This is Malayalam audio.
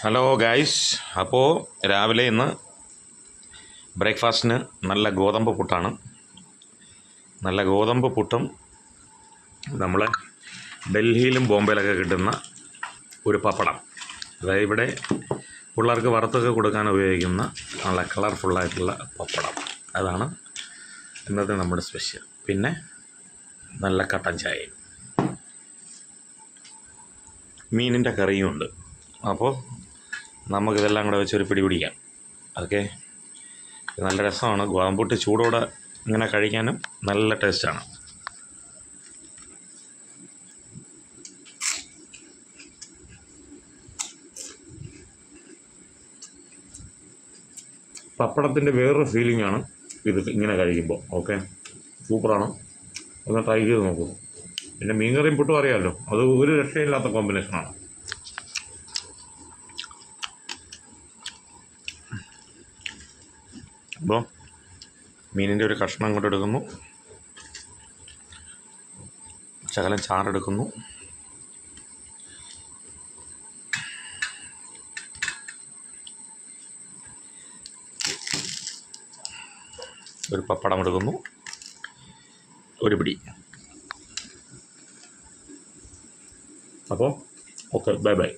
Hello guys. അപ്പോൾ രാവിലെ ഇന്ന് ബ്രേക്ക്ഫാസ്റ്റിന് നല്ല ഗോതമ്പ് പുട്ടാണ്. നല്ല ഗോതമ്പ് പുട്ടും നമ്മളെ ഡൽഹിയിലും ബോംബെയിലൊക്കെ കിട്ടുന്ന ഒരു പപ്പടം, അതായത് ഇവിടെ പിള്ളേർക്ക് വറുത്തൊക്കെ കൊടുക്കാൻ ഉപയോഗിക്കുന്ന നല്ല കളർഫുള്ളായിട്ടുള്ള പപ്പടം, അതാണ് ഇന്നത്തെ നമ്മുടെ സ്പെഷ്യൽ. പിന്നെ നല്ല കട്ടൻ ചായയും മീനിൻ്റെ കറിയും ഉണ്ട്. അപ്പോൾ നമുക്കിതെല്ലാം കൂടെ വെച്ചൊരു പിടി പിടിക്കാം. ഓക്കെ, നല്ല രസമാണ്. ഗോതമ്പുട്ട് ചൂടോടെ ഇങ്ങനെ കഴിക്കാനും നല്ല ടേസ്റ്റാണ്. പപ്പടത്തിൻ്റെ വേറൊരു ഫീലിംഗാണ് ഇത് ഇങ്ങനെ കഴിക്കുമ്പോൾ. ഓക്കെ, സൂപ്പറാണ്. ഒന്ന് ട്രൈ ചെയ്ത് നോക്കൂ. പിന്നെ മീൻകറിയും പുട്ടും അറിയാമല്ലോ, അത് ഒരു രക്ഷയില്ലാത്ത കോമ്പിനേഷനാണ്. അപ്പോൾ മീനിൻ്റെ ഒരു കഷ്ണം അങ്ങോട്ട് എടുക്കുന്നു, ശകലം ചാറെടുക്കുന്നു, ഒരു പപ്പടം എടുക്കുന്നു, ഒരു പിടി. അപ്പോൾ ഓക്കെ, ബൈ ബൈ.